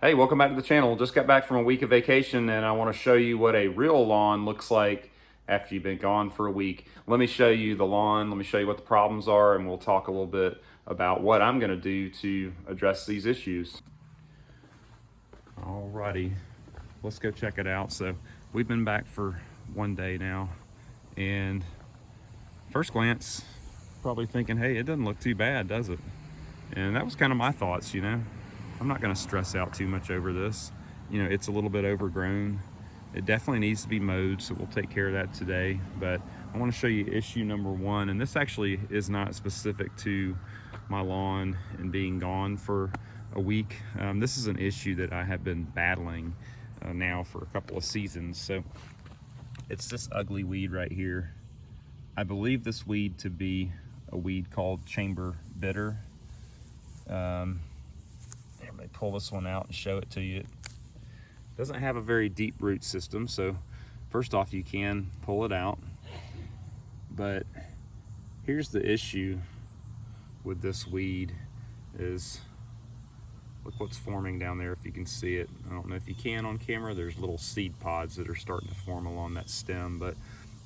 Hey, welcome back to the channel. Just got back from a week of vacation and I want to show you what a real lawn looks like after you've been gone for a week. Let me show you the lawn, let me show you what the problems are, and we'll talk a little bit about what I'm going to do to address these issues. Alrighty, let's go check it out. So we've been back for one day now, and first glance, probably thinking, hey, it doesn't look too bad, does it? And that was kind of my thoughts, you know. I'm not going to stress out too much over this. You know, it's a little bit overgrown. It definitely needs to be mowed, so we'll take care of that today. But I want to show you issue number one, and this actually is not specific to my lawn and being gone for a week. This is an issue that I have been battling now for a couple of seasons. So it's this ugly weed right here. I believe this weed to be a weed called chamber bitter. Let me pull this one out and show it to you. It doesn't have a very deep root system, so first off, you can pull it out. But here's the issue with this weed is, look what's forming down there if you can see it. I don't know if you can on camera. There's little seed pods that are starting to form along that stem, but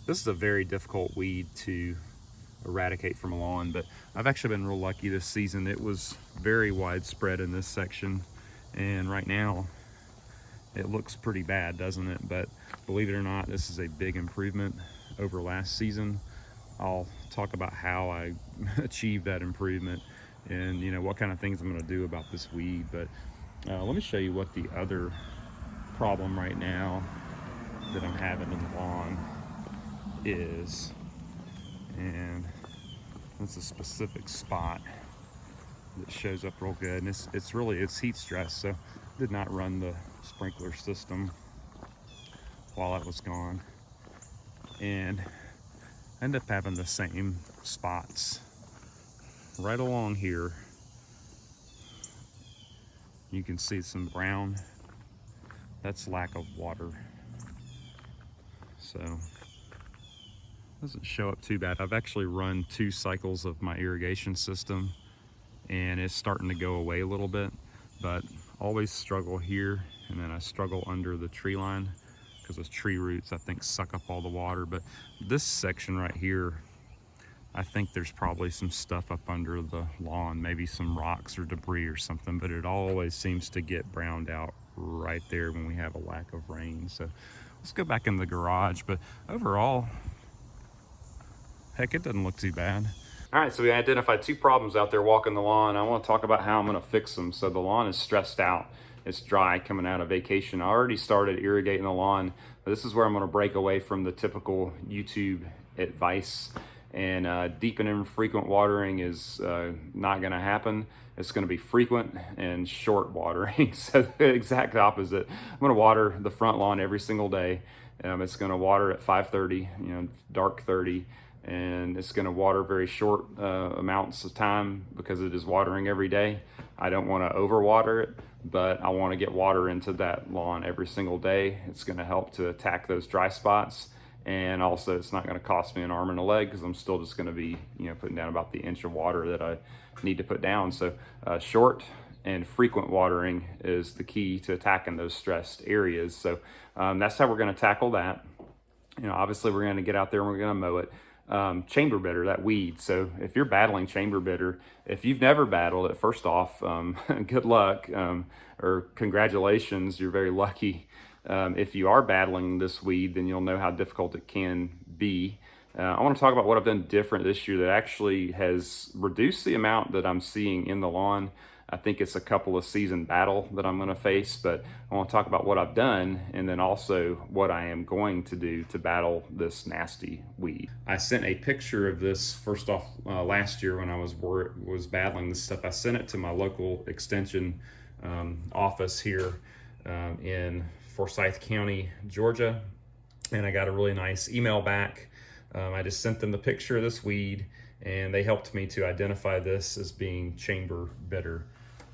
this is a very difficult weed to eradicate from a lawn. But I've actually been real lucky this season. It was very widespread in this section, and right now it looks pretty bad, doesn't it? But believe it or not, this is a big improvement over last season. I'll talk about how I achieved that improvement and, you know, what kind of things I'm going to do about this weed. But let me show you what the other problem right now that I'm having in the lawn is. And it's a specific spot that shows up real good, and it's heat stress. So did not run the sprinkler system while I was gone, and I ended up having the same spots right along here. You can see some brown. That's lack of water. So doesn't show up too bad. I've actually run 2 cycles of my irrigation system and it's starting to go away a little bit, but always struggle here, and then I struggle under the tree line because those tree roots, I think, suck up all the water. But this section right here, I think there's probably some stuff up under the lawn, maybe some rocks or debris or something, but it always seems to get browned out right there when we have a lack of rain. So let's go back in the garage, but overall, heck, it doesn't look too bad. All right, so we identified 2 problems out there walking the lawn. I want to talk about how I'm going to fix them. So the lawn is stressed out. It's dry coming out of vacation. I already started irrigating the lawn, but this is where I'm going to break away from the typical YouTube advice. And deep and infrequent watering is not going to happen. It's going to be frequent and short watering. So the exact opposite. I'm going to water the front lawn every single day. It's going to water at 5:30, you know, dark 30. And it's going to water very short amounts of time because it is watering every day. I don't want to overwater it, but I want to get water into that lawn every single day. It's going to help to attack those dry spots, and also it's not going to cost me an arm and a leg because I'm still just going to be, you know, putting down about the inch of water that I need to put down. So short and frequent watering is the key to attacking those stressed areas. So that's how we're going to tackle that. You know, obviously we're going to get out there and we're going to mow it. Chamber bitter, that weed. So if you're battling chamber bitter, if you've never battled it, first off, good luck, or congratulations, you're very lucky. If you are battling this weed, then you'll know how difficult it can be. I want to talk about what I've done different this year that actually has reduced the amount that I'm seeing in the lawn. I think it's a couple of season battle that I'm going to face, but I want to talk about what I've done and then also what I am going to do to battle this nasty weed. I sent a picture of this first off last year when I was battling this stuff. I sent it to my local extension office here in Forsyth County, Georgia, and I got a really nice email back. I just sent them the picture of this weed, and they helped me to identify this as being chamber bitter.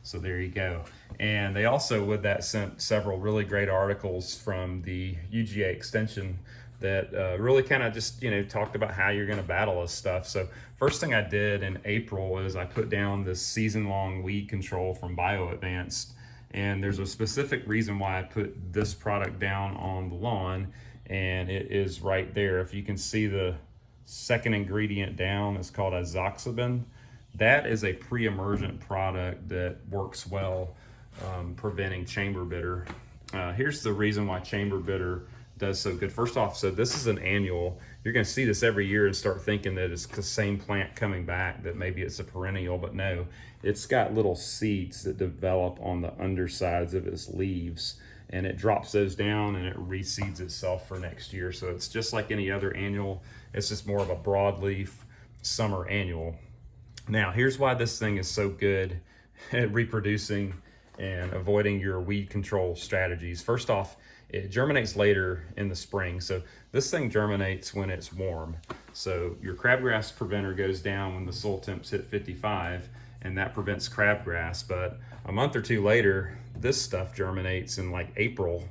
So there you go. And they also, with that, sent several really great articles from the UGA extension that really kind of just, you know, talked about how you're going to battle this stuff. So first thing I did in April is I put down this season-long weed control from Bio Advanced, And there's a specific reason why I put this product down on the lawn, and it is right there. If you can see the second ingredient down, it's called azoxybin. That is a pre-emergent product that works well preventing chamber bitter. Here's the reason why chamber bitter does so good. First off, so this is an annual. You're going to see this every year and start thinking that it's the same plant coming back, that maybe it's a perennial, but no, it's got little seeds that develop on the undersides of its leaves, and it drops those down and it reseeds itself for next year. So it's just like any other annual. It's just more of a broadleaf summer annual. Now, here's why this thing is so good at reproducing and avoiding your weed control strategies. First off, it germinates later in the spring. So this thing germinates when it's warm. So your crabgrass preventer goes down when the soil temps hit 55, and that prevents crabgrass. But a month or two later, this stuff germinates in like April,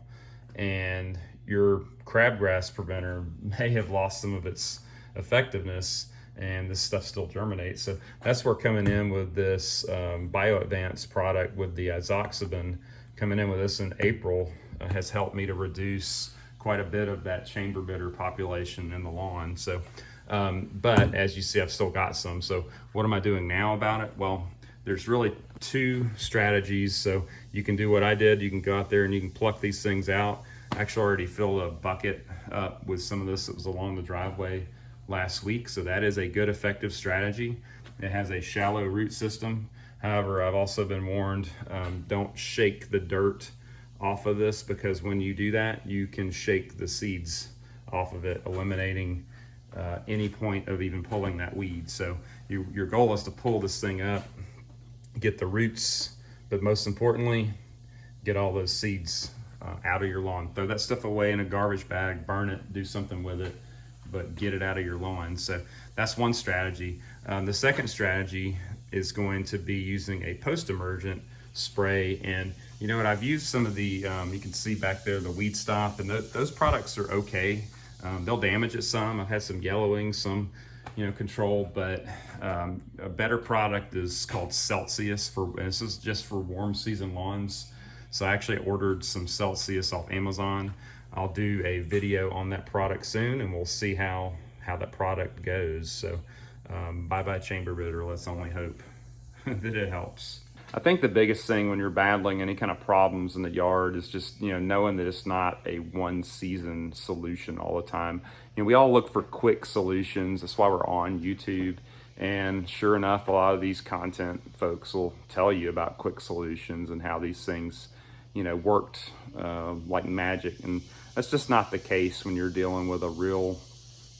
and your crabgrass preventer may have lost some of its effectiveness, and this stuff still germinates. So that's where coming in with this BioAdvance product with the azoxybin, coming in with this in April, has helped me to reduce quite a bit of that chamber bitter population in the lawn. So, but as you see, I've still got some. So what am I doing now about it? Well, there's really two strategies. So you can do what I did. You can go out there and you can pluck these things out. I actually already filled a bucket up with some of this that was along the driveway last week. So that is a good, effective strategy. It has a shallow root system. However, I've also been warned, don't shake the dirt off of this, because when you do that, you can shake the seeds off of it, eliminating any point of even pulling that weed. So your goal is to pull this thing up, get the roots, but most importantly, get all those seeds out of your lawn. Throw that stuff away in a garbage bag, burn it, do something with it, but get it out of your lawn. So that's one strategy. The second strategy is going to be using a post-emergent spray. And you know what, I've used some of the, you can see back there, the Weed Stop, and those products are okay. They'll damage it some. I've had some yellowing, some, control, but a better product is called Celsius, and this is just for warm season lawns. So I actually ordered some Celsius off Amazon. I'll do a video on that product soon, and we'll see how that product goes. So bye-bye chamber bitter. Let's only hope that it helps. I think the biggest thing when you're battling any kind of problems in the yard is just, knowing that it's not a one season solution all the time. We all look for quick solutions. That's why we're on YouTube. And sure enough, a lot of these content folks will tell you about quick solutions and how these things, worked like magic. And that's just not the case when you're dealing with a real,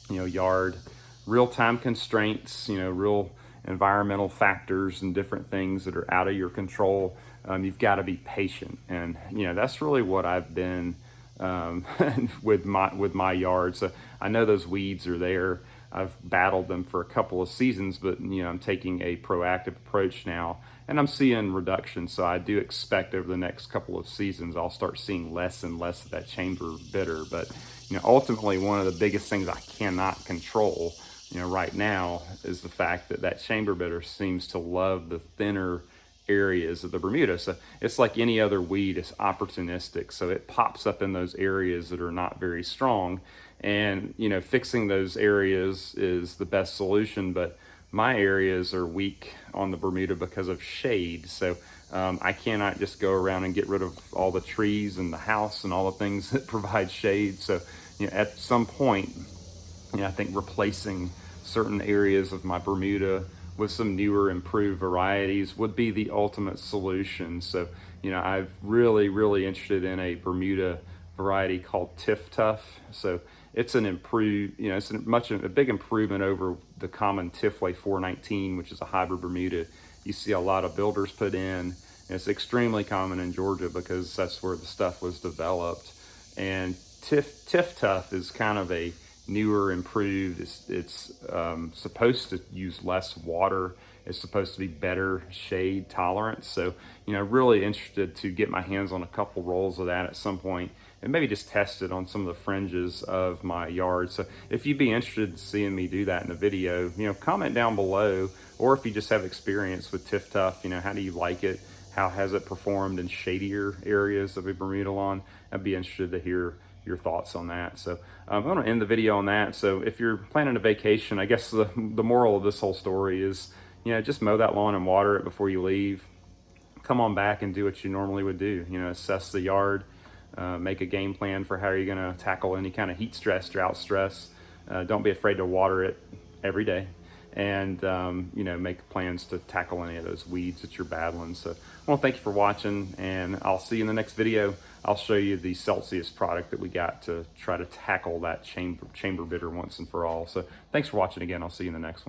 yard, real time constraints, real environmental factors and different things that are out of your control. You've got to be patient, and that's really what I've been with my yard. So I know those weeds are there. I've battled them for a couple of seasons, but I'm taking a proactive approach now, and I'm seeing reduction. So I do expect over the next couple of seasons I'll start seeing less and less of that chamber bitter. But ultimately, one of the biggest things I cannot control right now is the fact that chamber bitter seems to love the thinner areas of the Bermuda. So it's like any other weed, it's opportunistic. So it pops up in those areas that are not very strong, and fixing those areas is the best solution. But my areas are weak on the Bermuda because of shade. So I cannot just go around and get rid of all the trees and the house and all the things that provide shade. So at some point, I think replacing certain areas of my Bermuda with some newer, improved varieties would be the ultimate solution. So, I'm really interested in a Bermuda variety called Tiff Tough. So it's an improved, it's a big improvement over the common Tiffway 419, which is a hybrid Bermuda you see a lot of builders put in. And it's extremely common in Georgia because that's where the stuff was developed. And Tiff Tough is kind of a newer, improved. It's supposed to use less water. It's supposed to be better shade tolerance. So, really interested to get my hands on a couple rolls of that at some point and maybe just test it on some of the fringes of my yard. So if you'd be interested in seeing me do that in a video, comment down below, or if you just have experience with Tiff Tough, how do you like it? How has it performed in shadier areas of a Bermuda lawn? I'd be interested to hear your thoughts on that. So I'm going to end the video on that. So if you're planning a vacation, I guess the moral of this whole story is, just mow that lawn and water it before you leave. Come on back and do what you normally would do. Assess the yard, make a game plan for how you're going to tackle any kind of heat stress, drought stress. Don't be afraid to water it every day, and make plans to tackle any of those weeds that you're battling. So I want to thank you for watching, and I'll see you in the next video. I'll show you the Celsius product that we got to try to tackle that chamber bitter once and for all. So thanks for watching again. I'll see you in the next one.